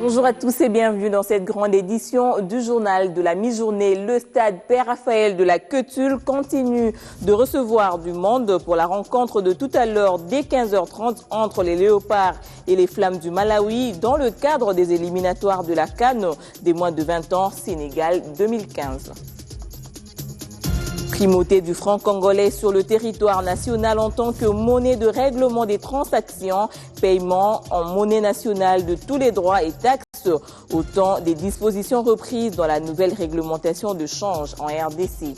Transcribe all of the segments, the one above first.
Bonjour à tous et bienvenue dans cette grande édition du journal de la mi-journée. Le stade Père Raphaël de la Queutule continue de recevoir du monde pour la rencontre de tout à l'heure dès 15h30 entre les Léopards et les Flammes du Malawi dans le cadre des éliminatoires de la CAN des moins de 20 ans Sénégal 2015. Primauté du franc congolais sur le territoire national en tant que monnaie de règlement des transactions, paiement en monnaie nationale de tous les droits et taxes, autant des dispositions reprises dans la nouvelle réglementation de change en RDC.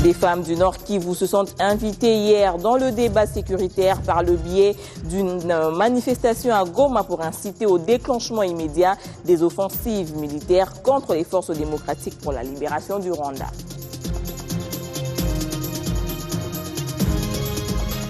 Des femmes du Nord Kivu se sont invitées hier dans le débat sécuritaire par le biais d'une manifestation à Goma pour inciter au déclenchement immédiat des offensives militaires contre les forces démocratiques pour la libération du Rwanda.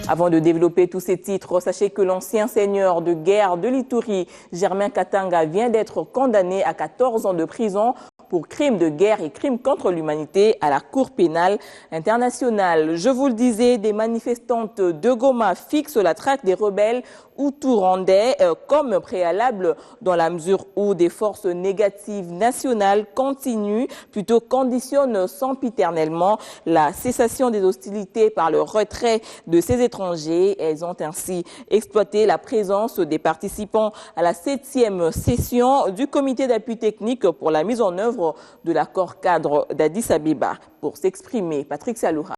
Avant de développer tous ces titres, sachez que l'ancien seigneur de guerre de l'Ituri, Germain Katanga, vient d'être condamné à 14 ans de prison pour crimes de guerre et crimes contre l'humanité à la Cour pénale internationale. Je vous le disais, des manifestantes de Goma fixent la traque des rebelles hutus-rwandais comme préalable dans la mesure où des forces négatives nationales conditionnent sempiternellement la cessation des hostilités par le retrait de ces étrangers. Elles ont ainsi exploité la présence des participants à la 7e session du comité d'appui technique pour la mise en œuvre de l'accord cadre d'Addis Abeba. Pour s'exprimer, Patrick Saloura.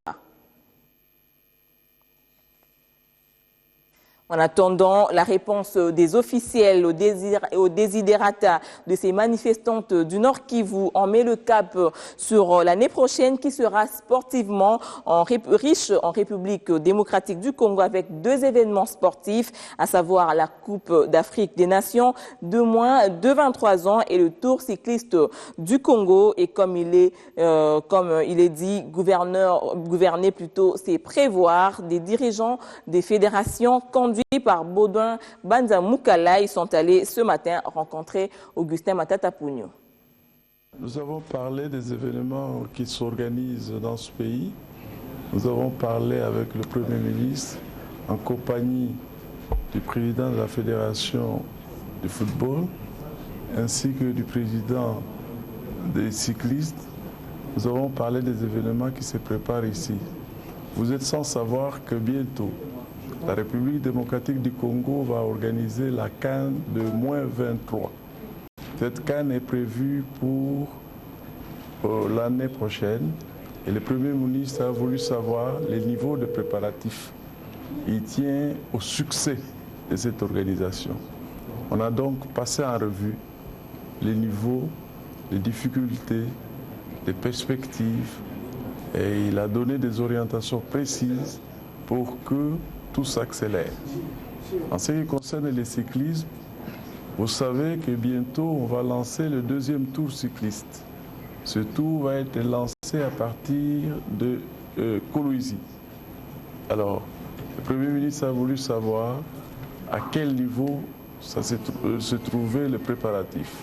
En attendant la réponse des officiels aux desiderata de ces manifestantes du Nord Kivu, on met le cap sur l'année prochaine qui sera sportivement riche en République démocratique du Congo avec 2 événements sportifs, à savoir la Coupe d'Afrique des Nations de moins de 23 ans et le Tour cycliste du Congo. Et comme il est dit, gouverner plutôt, c'est prévoir. Des dirigeants des fédérations conduits par Baudouin Banza Moukala, ils sont allés ce matin rencontrer Augustin Matata Pugno. Nous avons parlé des événements qui s'organisent dans ce pays. Nous avons parlé avec le Premier ministre en compagnie du président de la Fédération du football ainsi que du président des cyclistes. Nous avons parlé des événements qui se préparent ici. Vous êtes sans savoir que bientôt, la République démocratique du Congo va organiser la CAN de moins 23. Cette CAN est prévue pour l'année prochaine et le Premier ministre a voulu savoir les niveaux de préparatifs. Il tient au succès de cette organisation. On a donc passé en revue les niveaux, les difficultés, les perspectives et il a donné des orientations précises pour que tout s'accélère. En ce qui concerne les cyclismes, vous savez que bientôt on va lancer le 2e tour cycliste. Ce tour va être lancé à partir de Kolwezi. Alors, le Premier ministre a voulu savoir à quel niveau se trouvait le préparatif.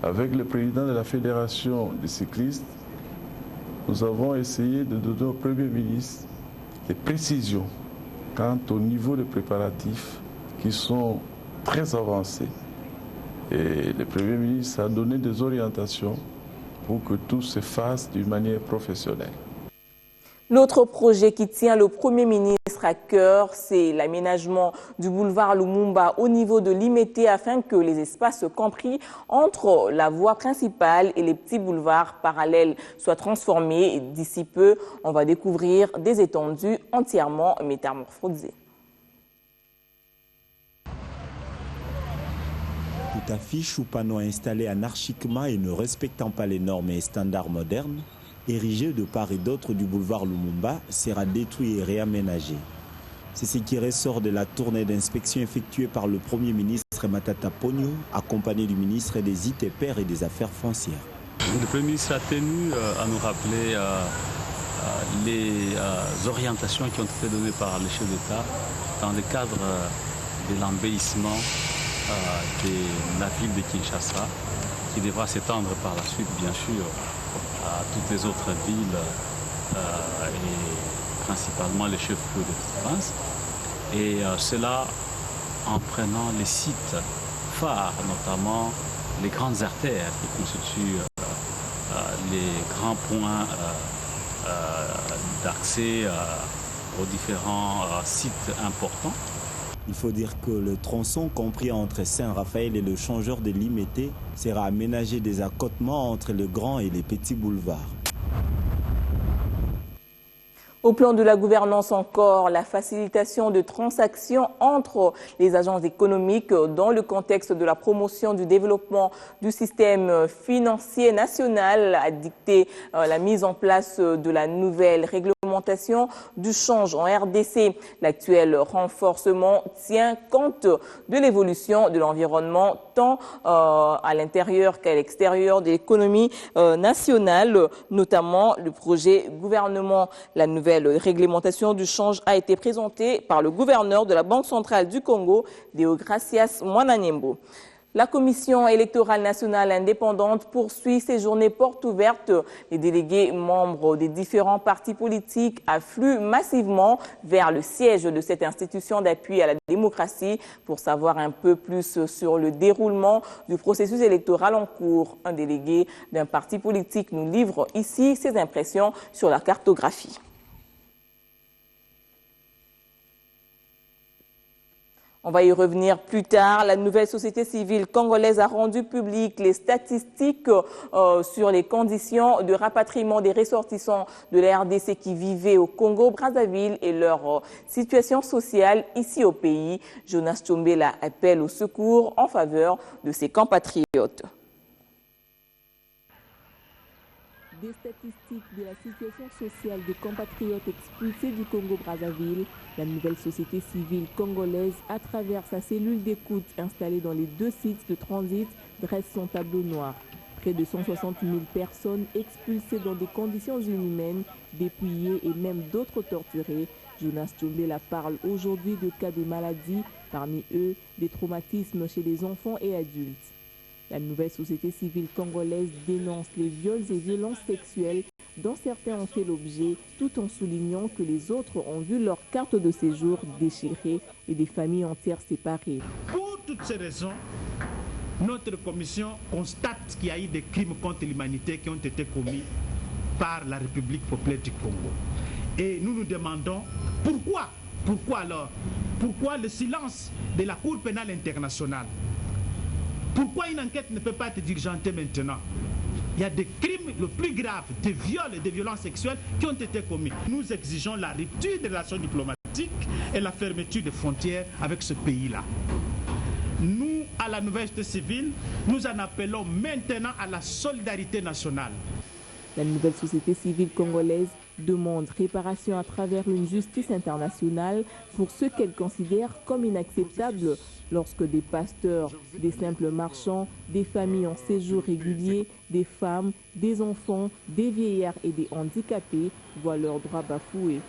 Avec le président de la Fédération des cyclistes, nous avons essayé de donner au Premier ministre des précisions quant au niveau de préparatifs qui sont très avancés. Et le Premier ministre a donné des orientations pour que tout se fasse d'une manière professionnelle. L'autre projet qui tient le Premier ministre à cœur, c'est l'aménagement du boulevard Lumumba au niveau de l'Imété afin que les espaces compris entre la voie principale et les petits boulevards parallèles soient transformés. D'ici peu, on va découvrir des étendues entièrement métamorphosées. Tout affiche ou panneau installé anarchiquement et ne respectant pas les normes et standards modernes, érigé de part et d'autre du boulevard Lumumba, sera détruit et réaménagé. C'est ce qui ressort de la tournée d'inspection effectuée par le Premier ministre Matata Pugno, accompagné du ministre des ITPR et des Affaires foncières. Le Premier ministre a tenu à nous rappeler les orientations qui ont été données par les chefs d'État dans le cadre de l'embellissement de la ville de Kinshasa, qui devra s'étendre par la suite, bien sûr, à toutes les autres villes et principalement les chefs-lieux de province. Et cela en prenant les sites phares, notamment les grandes artères qui constituent les grands points d'accès aux différents sites importants. Il faut dire que le tronçon compris entre Saint-Raphaël et le changeur de Limete sera aménagé des accotements entre le grand et les petits boulevards. Au plan de la gouvernance encore, la facilitation de transactions entre les agences économiques dans le contexte de la promotion du développement du système financier national a dicté la mise en place de la nouvelle réglementation du change en RDC. L'actuel renforcement tient compte de l'évolution de l'environnement tant à l'intérieur qu'à l'extérieur de l'économie nationale, notamment le projet gouvernement. La nouvelle réglementation du change a été présentée par le gouverneur de la Banque centrale du Congo, Deogracias Mwananyembo. La Commission électorale nationale indépendante poursuit ses journées portes ouvertes. Les délégués membres des différents partis politiques affluent massivement vers le siège de cette institution d'appui à la démocratie pour savoir un peu plus sur le déroulement du processus électoral en cours. Un délégué d'un parti politique nous livre ici ses impressions sur la cartographie. On va y revenir plus tard. La nouvelle société civile congolaise a rendu publiques les statistiques sur les conditions de rapatriement des ressortissants de la RDC qui vivaient au Congo-Brazzaville et leur situation sociale ici au pays. Jonas Tchombela appelle au secours en faveur de ses compatriotes. Des statistiques de la situation sociale des compatriotes expulsés du Congo-Brazzaville, la nouvelle société civile congolaise, à travers sa cellule d'écoute installée dans les 2 sites de transit, dresse son tableau noir. Près de 160 000 personnes expulsées dans des conditions inhumaines, dépouillées et même d'autres torturées. Jonas Tchombela parle aujourd'hui de cas de maladies, parmi eux des traumatismes chez les enfants et adultes. La nouvelle société civile congolaise dénonce les viols et violences sexuelles dont certains ont fait l'objet, tout en soulignant que les autres ont vu leur carte de séjour déchirée et des familles entières séparées. Pour toutes ces raisons, notre commission constate qu'il y a eu des crimes contre l'humanité qui ont été commis par la République populaire du Congo. Et nous nous demandons pourquoi le silence de la Cour pénale internationale? Pourquoi une enquête ne peut pas être diligentée maintenant? Il y a des crimes le plus graves, des viols et des violences sexuelles qui ont été commis. Nous exigeons la rupture des relations diplomatiques et la fermeture des frontières avec ce pays-là. Nous, à la nouvelle société civile, nous en appelons maintenant à la solidarité nationale. La nouvelle société civile congolaise demande réparation à travers une justice internationale pour ce qu'elle considère comme inacceptable lorsque des pasteurs, des simples marchands, des familles en séjour régulier, des femmes, des enfants, des vieillards et des handicapés voient leurs droits bafoués.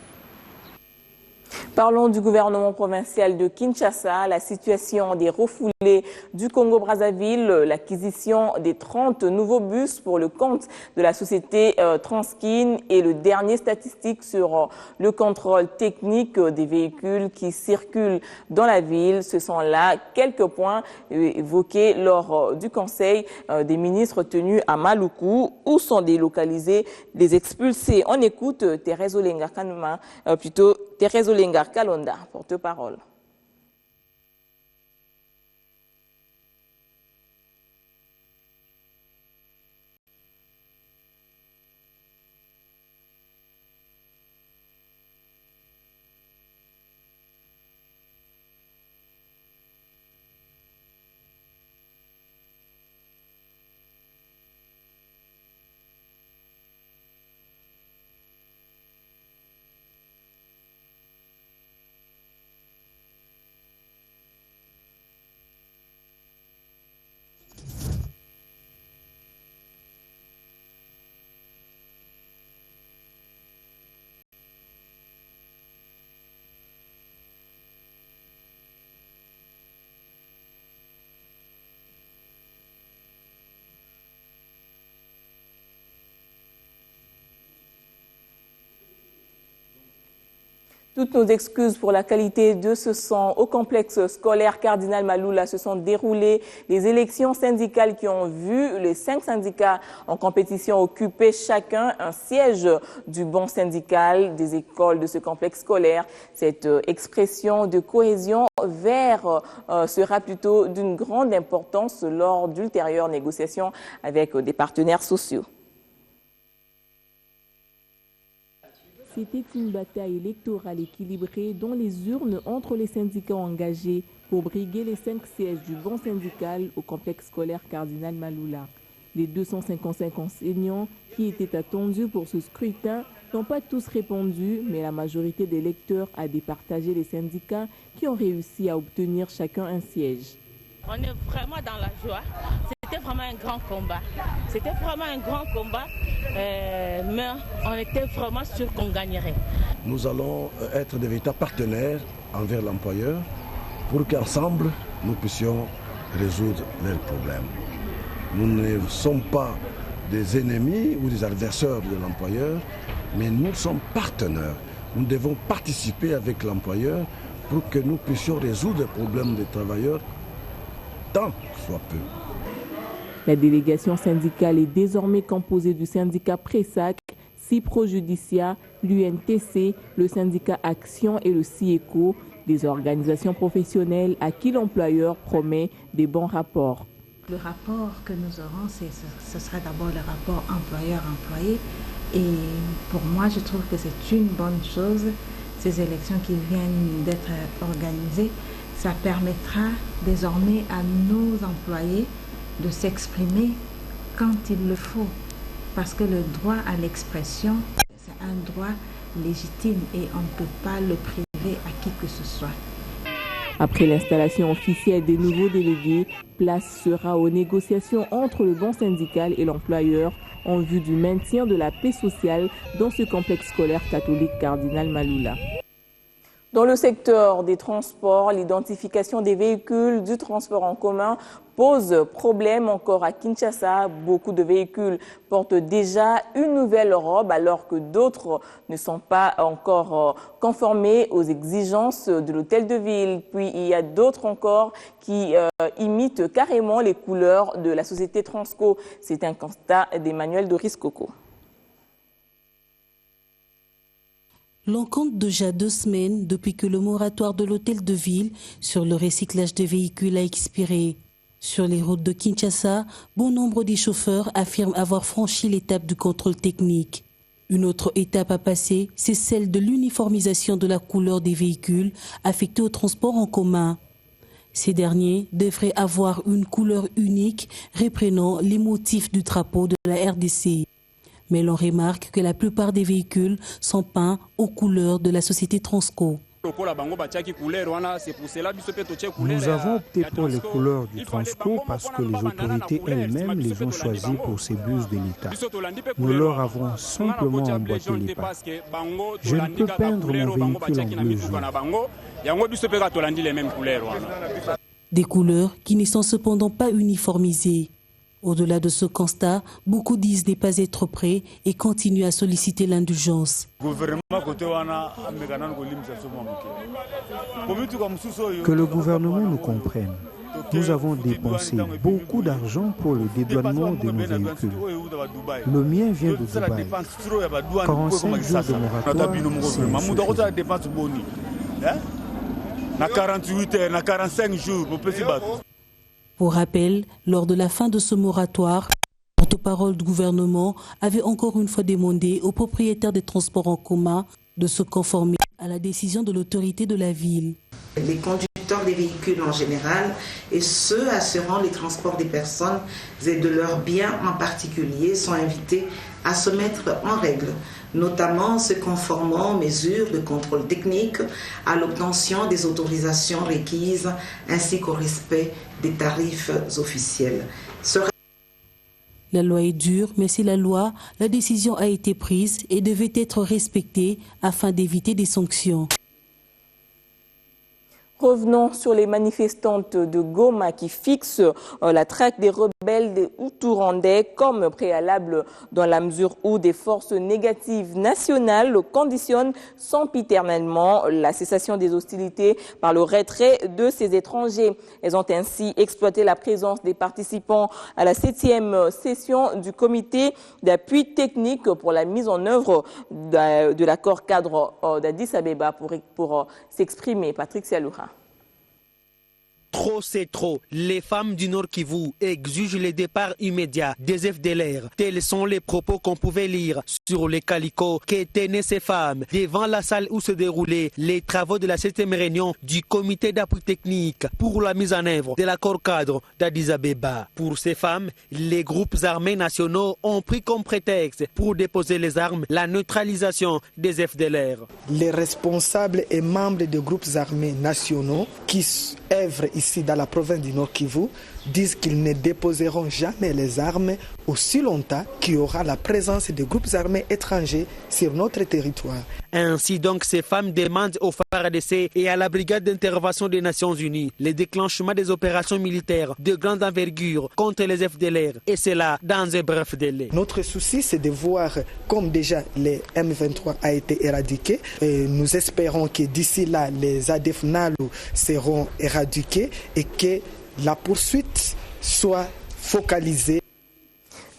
Parlons du gouvernement provincial de Kinshasa, la situation des refoulés du Congo-Brazzaville, l'acquisition des 30 nouveaux bus pour le compte de la société Transkin et le dernier statistique sur le contrôle technique des véhicules qui circulent dans la ville. Ce sont là quelques points évoqués lors du conseil des ministres tenu à Maluku où sont délocalisés les expulsés. On écoute Thérèse Olenga Kalonda, porte-parole. Toutes nos excuses pour la qualité de ce son. Au complexe scolaire Cardinal Maloula se sont déroulées les élections syndicales qui ont vu les 5 syndicats en compétition occuper chacun un siège du banc syndical des écoles de ce complexe scolaire. Cette expression de cohésion sera plutôt d'une grande importance lors d'ultérieures négociations avec des partenaires sociaux. C'était une bataille électorale équilibrée dont les urnes entre les syndicats engagés pour briguer les 5 sièges du banc syndical au complexe scolaire Cardinal Maloula. Les 255 enseignants qui étaient attendus pour ce scrutin n'ont pas tous répondu, mais la majorité des électeurs a départagé les syndicats qui ont réussi à obtenir chacun un siège. On est vraiment dans la joie. C'était vraiment un grand combat. C'était vraiment un grand combat, mais on était vraiment sûr qu'on gagnerait. Nous allons être des véritables partenaires envers l'employeur pour qu'ensemble, nous puissions résoudre leurs problèmes. Nous ne sommes pas des ennemis ou des adversaires de l'employeur, mais nous sommes partenaires. Nous devons participer avec l'employeur pour que nous puissions résoudre les problèmes des travailleurs tant soit peu. La délégation syndicale est désormais composée du syndicat Pressac, Cipro Judicia, l'UNTC, le syndicat Action et le CIECO, des organisations professionnelles à qui l'employeur promet des bons rapports. Le rapport que nous aurons, ce sera d'abord le rapport employeur-employé. Et pour moi, je trouve que c'est une bonne chose. Ces élections qui viennent d'être organisées, ça permettra désormais à nos employés de s'exprimer quand il le faut. Parce que le droit à l'expression, c'est un droit légitime et on ne peut pas le priver à qui que ce soit. Après l'installation officielle des nouveaux délégués, place sera aux négociations entre le banc syndical et l'employeur en vue du maintien de la paix sociale dans ce complexe scolaire catholique Cardinal Maloula. Dans le secteur des transports, l'identification des véhicules du transport en commun pose problème encore à Kinshasa. Beaucoup de véhicules portent déjà une nouvelle robe alors que d'autres ne sont pas encore conformés aux exigences de l'hôtel de ville. Puis il y a d'autres encore qui imitent carrément les couleurs de la société Transco. C'est un constat d'Emmanuel Doris Coco. L'on compte déjà 2 semaines depuis que le moratoire de l'hôtel de ville sur le recyclage des véhicules a expiré. Sur les routes de Kinshasa, bon nombre des chauffeurs affirment avoir franchi l'étape du contrôle technique. Une autre étape à passer, c'est celle de l'uniformisation de la couleur des véhicules affectés au transport en commun. Ces derniers devraient avoir une couleur unique reprenant les motifs du drapeau de la RDC. Mais l'on remarque que la plupart des véhicules sont peints aux couleurs de la société Transco. Nous avons opté pour les couleurs du Transco parce que les autorités elles-mêmes les ont choisies pour ces bus de l'État. Nous leur avons simplement emboîté les pas. Je ne peux peindre mon véhicule en bleu jaune. Des couleurs qui ne sont cependant pas uniformisées. Au-delà de ce constat, beaucoup disent ne pas être prêts et continuent à solliciter l'indulgence. Que le gouvernement nous comprenne. Nous avons dépensé beaucoup d'argent pour le dédouanement de nos véhicules. Le mien vient de Dubaï. 45 jours de moratoire, c'est na 48 heures, na 45 jours, on peut s'y battre. Pour rappel, lors de la fin de ce moratoire, le porte-parole du gouvernement avait encore une fois demandé aux propriétaires des transports en commun de se conformer à la décision de l'autorité de la ville. Les conducteurs des véhicules en général et ceux assurant les transports des personnes et de leurs biens en particulier sont invités à se mettre en règle, notamment se conformant aux mesures de contrôle technique, à l'obtention des autorisations requises ainsi qu'au respect des tarifs officiels. La loi est dure, mais c'est la loi. La décision a été prise et devait être respectée afin d'éviter des sanctions. Revenons sur les manifestantes de Goma qui fixent la traque des rebelles des Hutu-Rwandais comme préalable dans la mesure où des forces négatives nationales conditionnent sempiternellement la cessation des hostilités par le retrait de ces étrangers. Elles ont ainsi exploité la présence des participants à la 7e session du comité d'appui technique pour la mise en œuvre de l'accord cadre d'Addis Abeba pour s'exprimer. Patrick Sialoura. Trop c'est trop. Les femmes du Nord Kivu exigent le départ immédiat des FDLR. Tels sont les propos qu'on pouvait lire sur les calicots que tenaient ces femmes devant la salle où se déroulaient les travaux de la 7e réunion du comité d'appui technique pour la mise en œuvre de l'accord cadre d'Addis Abeba. Pour ces femmes, les groupes armés nationaux ont pris comme prétexte pour déposer les armes la neutralisation des FDLR. Les responsables et membres des groupes armés nationaux qui œuvrent ici dans la province du Nord Kivu disent qu'ils ne déposeront jamais les armes aussi longtemps qu'il y aura la présence de groupes armés étrangers sur notre territoire. Ainsi donc, ces femmes demandent au FARDC et à la brigade d'intervention des Nations Unies le déclenchement des opérations militaires de grande envergure contre les FDLR, et cela dans un bref délai. Notre souci, c'est de voir comme déjà les M23 a été éradiqué. Et nous espérons que d'ici là, les ADF NALU seront éradiqués et que la poursuite soit focalisée.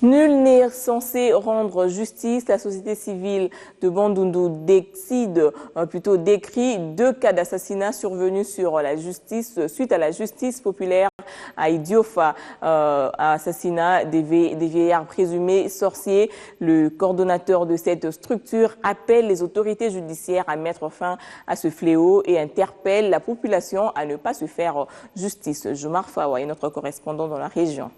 Nul n'est censé rendre justice. La société civile de Bandundu décrit 2 cas d'assassinat survenus suite à la justice populaire à Idiofa, assassinat des vieillards présumés sorciers. Le coordonnateur de cette structure appelle les autorités judiciaires à mettre fin à ce fléau et interpelle la population à ne pas se faire justice. Jomar Fawa est notre correspondant dans la région.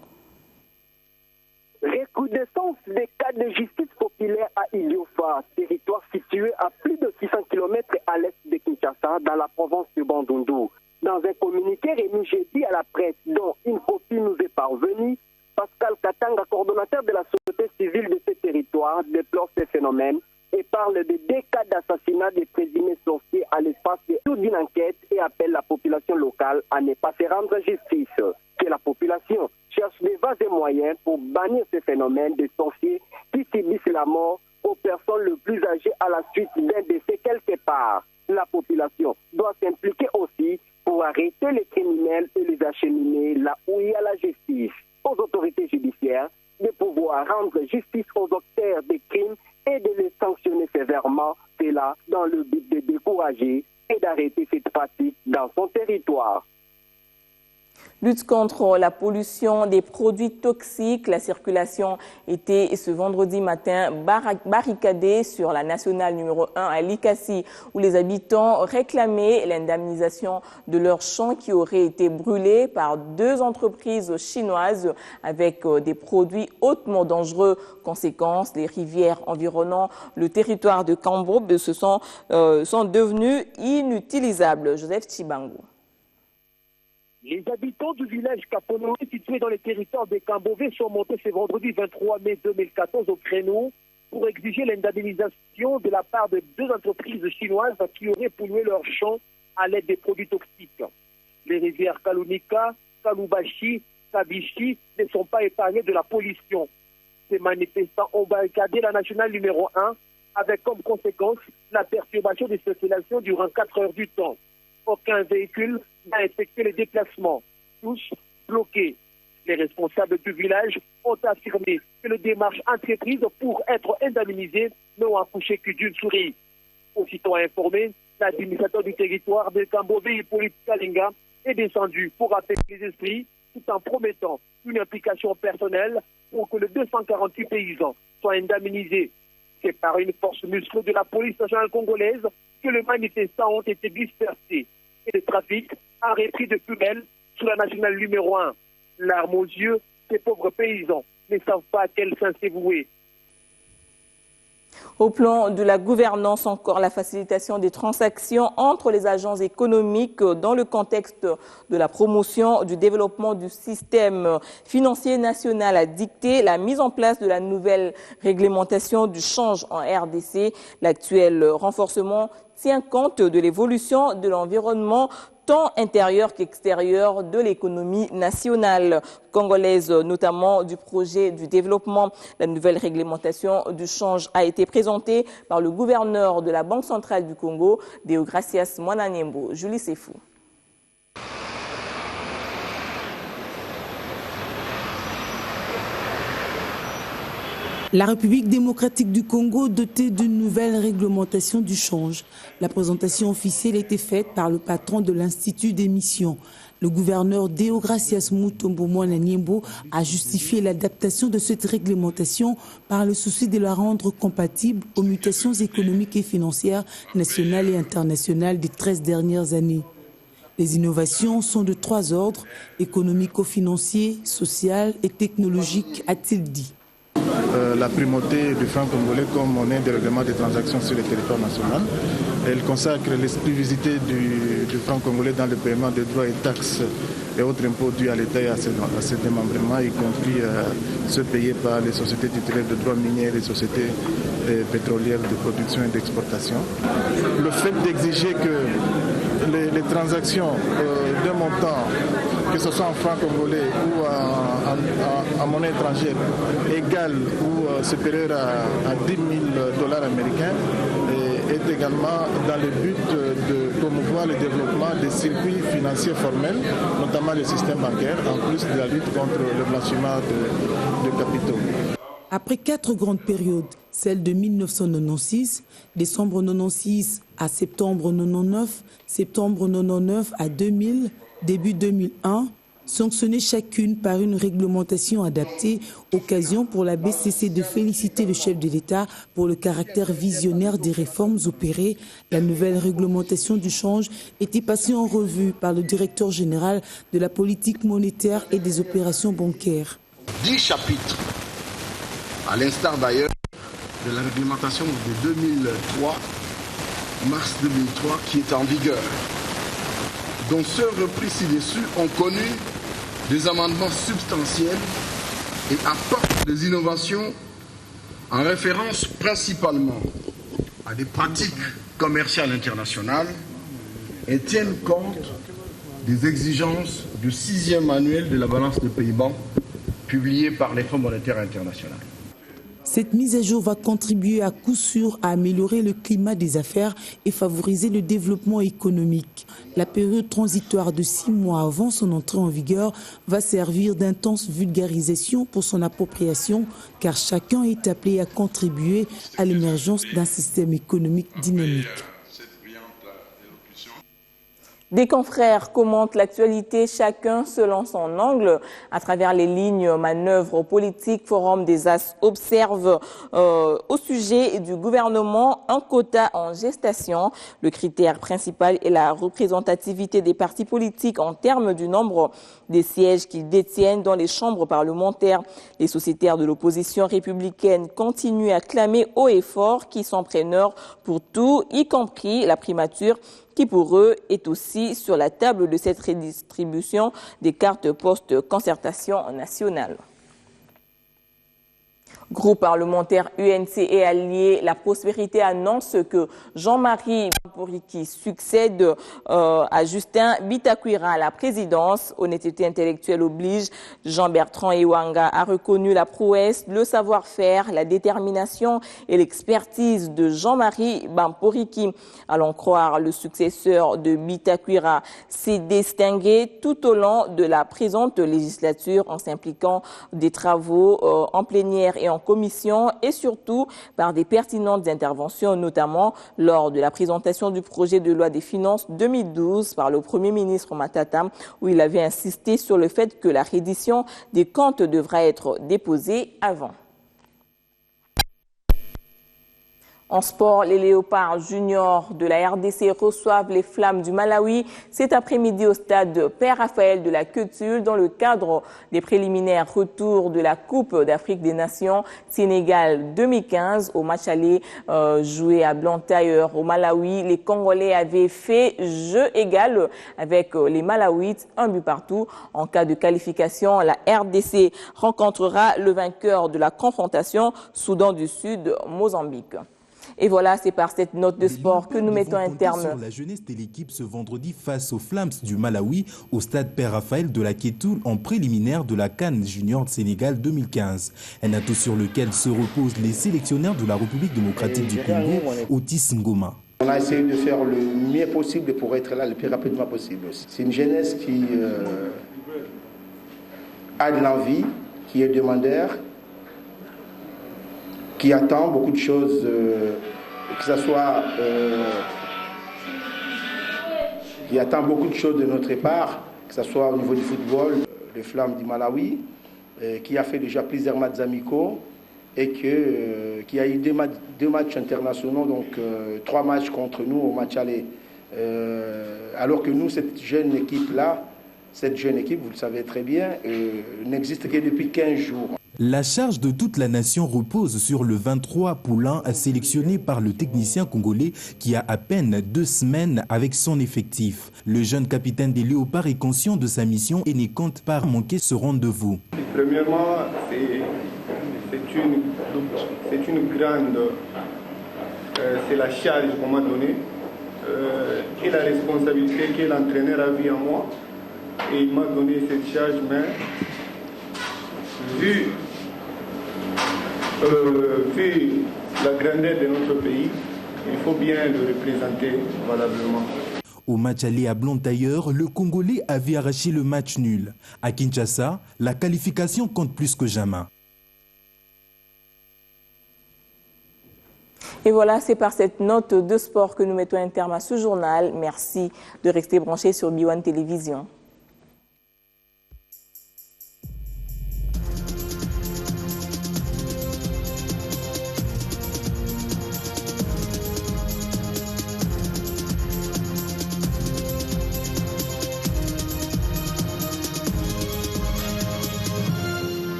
Recrudescence des cas de justice populaire à Iliofa, territoire situé à plus de 600 km à l'est de Kinshasa, dans la province de Bandundu. Dans un communiqué remis jeudi à la presse, dont une copie nous est parvenue, Pascal Katanga, coordonnateur de la société civile de ce territoire, déplore ces phénomènes et parle de 2 cas d'assassinat des présumés sorciers à l'espace d'une enquête et appelle la population locale à ne pas se rendre justice. Que la population cherche des vases et moyens pour bannir ces phénomènes de sorciers qui subissent la mort aux personnes les plus âgées à la suite d'un décès quelque part. La population doit s'impliquer aussi pour arrêter les criminels et les acheminer là où il y a la justice. Aux autorités judiciaires de pouvoir rendre justice aux auteurs des crimes et de les sanctionner sévèrement, c'est là dans le but de décourager et d'arrêter cette pratique dans son territoire. Lutte contre la pollution des produits toxiques. La circulation était ce vendredi matin barricadée sur la nationale numéro 1 à Likasi, où les habitants réclamaient l'indemnisation de leurs champs qui auraient été brûlés par 2 entreprises chinoises avec des produits hautement dangereux. Conséquence, les rivières environnant le territoire de Kambobe sont devenues inutilisables. Joseph Chibangu. Les habitants du village Kaponoé, situé dans les territoires de Kambové, sont montés ce vendredi 23 mai 2014 au créneau pour exiger l'indemnisation de la part de 2 entreprises chinoises qui auraient pollué leurs champs à l'aide des produits toxiques. Les rivières Kalunika, Kalubashi, Kabishi ne sont pas épargnées de la pollution. Ces manifestants ont barricadé la nationale numéro 1 avec comme conséquence la perturbation des circulations durant 4 heures du temps. Aucun véhicule n'a effectué les déplacements. Tous bloqués. Les responsables du village ont affirmé que les démarches entreprises pour être indemnisées n'ont accouché que d'une souris. Aussitôt informé, l'administrateur du territoire de Kambové, Hippolyte Kalinga, est descendu pour appeler les esprits tout en promettant une implication personnelle pour que les 248 paysans soient indemnisés. C'est par une force musclée de la police nationale congolaise que les manifestants ont été dispersés et le trafic a repris de plus belle sur la nationale numéro 1. Larmes aux yeux, ces pauvres paysans ne savent pas à quel sens se vouer. Au plan de la gouvernance, encore la facilitation des transactions entre les agents économiques dans le contexte de la promotion du développement du système financier national a dicté la mise en place de la nouvelle réglementation du change en RDC. L'actuel renforcement tient compte de l'évolution de l'environnement tant intérieure qu'extérieure de l'économie nationale congolaise, notamment du projet du développement. La nouvelle réglementation du change a été présentée par le gouverneur de la Banque centrale du Congo, Deogracias Mwananyembo. Julie Sefou. La République démocratique du Congo dotée d'une nouvelle réglementation du change. La présentation officielle était faite par le patron de l'Institut d'émission. Le gouverneur Deogracias Mutombo Mwananyembo a justifié l'adaptation de cette réglementation par le souci de la rendre compatible aux mutations économiques et financières nationales et internationales des 13 dernières années. Les innovations sont de 3 ordres, économico-financier, social et technologique, a-t-il dit. La primauté du franc congolais comme monnaie de règlement des transactions sur le territoire national. Elle consacre l'exclusivité du franc congolais dans le paiement des droits et taxes et autres impôts dus à l'État et à ses démembrements, y compris ceux payés par les sociétés titulaires de droits miniers et les sociétés pétrolières de production et d'exportation. Le fait d'exiger que les transactions d'un montant, que ce soit en franc congolais ou en monnaie étrangère, égale ou supérieure à 10 000 $ américains, est également dans le but de promouvoir le développement des circuits financiers formels, notamment le système bancaire, en plus de la lutte contre le blanchiment de capitaux. Après 4 grandes périodes, celle de 1996, décembre 96 à septembre 99, septembre 99 à 2000, début 2001, sanctionnées chacune par une réglementation adaptée, occasion pour la BCC de féliciter le chef de l'État pour le caractère visionnaire des réformes opérées. La nouvelle réglementation du change était passée en revue par le directeur général de la politique monétaire et des opérations bancaires. 10 chapitres, à l'instar d'ailleurs de la réglementation de 2003, mars 2003, qui est en vigueur, dont ceux repris ci-dessus ont connu des amendements substantiels et apportent des innovations en référence principalement à des pratiques commerciales internationales et tiennent compte des exigences du 6e manuel de la balance des paiements publié par les Fonds monétaires internationaux. Cette mise à jour va contribuer à coup sûr à améliorer le climat des affaires et favoriser le développement économique. La période transitoire de 6 mois avant son entrée en vigueur va servir d'intense vulgarisation pour son appropriation, car chacun est appelé à contribuer à l'émergence d'un système économique dynamique. Des confrères commentent l'actualité, chacun selon son angle. À travers les lignes manœuvres politiques, Forum des As observe au sujet du gouvernement un quota en gestation. Le critère principal est la représentativité des partis politiques en termes du nombre des sièges qu'ils détiennent dans les chambres parlementaires. Les sociétaires de l'opposition républicaine continuent à clamer haut et fort qu'ils sont preneurs pour tout, y compris la primature, qui pour eux est aussi sur la table de cette redistribution des cartes post-concertation nationale. Groupe parlementaire UNC et alliés, la prospérité annonce que Jean-Marie Bamporiki succède à Justin Bitakwira à la présidence. Honnêteté intellectuelle oblige. Jean-Bertrand Ewanga a reconnu la prouesse, le savoir-faire, la détermination et l'expertise de Jean-Marie Bamporiki. Allons croire, le successeur de Bitakwira s'est distingué tout au long de la présente législature en s'impliquant des travaux en plénière et en commission et surtout par des pertinentes interventions, notamment lors de la présentation du projet de loi des finances 2012 par le Premier ministre Matata, où il avait insisté sur le fait que la reddition des comptes devra être déposée avant. En sport, les Léopards juniors de la RDC reçoivent les Flammes du Malawi cet après-midi au stade Père Raphaël de la Queutule dans le cadre des préliminaires retour de la Coupe d'Afrique des Nations Sénégal 2015. Au match aller joué à Blantyre au Malawi, les Congolais avaient fait jeu égal avec les Malawites, 1 but partout. En cas de qualification, la RDC rencontrera le vainqueur de la confrontation Soudan du Sud-Mozambique. Et voilà, c'est par cette note de sport que nous mettons un terme. Sur la jeunesse de l'équipe ce vendredi face aux Flames du Malawi au stade Père Raphaël de la Kétoul en préliminaire de la CAN Junior de Sénégal 2015. Un atout sur lequel se reposent les sélectionneurs de la République démocratique du Congo, Otis Ngoma. On a essayé de faire le mieux possible pour être là le plus rapidement possible. C'est une jeunesse qui a de l'envie, qui est demandeur, qui attend beaucoup de choses, que ce soit qui attend beaucoup de choses de notre part, que ce soit au niveau du football, les Flammes du Malawi, qui a fait déjà plusieurs matchs amicaux et qui a eu deux matchs internationaux, donc 3 matchs contre nous au match aller. Alors que nous, cette jeune équipe-là, vous le savez très bien, n'existe que depuis 15 jours. La charge de toute la nation repose sur le 23 poulain sélectionné par le technicien congolais qui a à peine 2 semaines avec son effectif. Le jeune capitaine des Léopards est conscient de sa mission et ne compte pas manquer ce rendez-vous. Premièrement, c'est une grande, c'est la charge qu'on m'a donnée et la responsabilité que l'entraîneur a vue en moi. Et il m'a donné cette charge, mais vu la grandeur de notre pays, il faut bien le représenter valablement. Au match aller à Blantyre, le Congolais avait arraché le match nul. À Kinshasa, la qualification compte plus que jamais. Et voilà, c'est par cette note de sport que nous mettons un terme à ce journal. Merci de rester branchés sur B1 Télévision.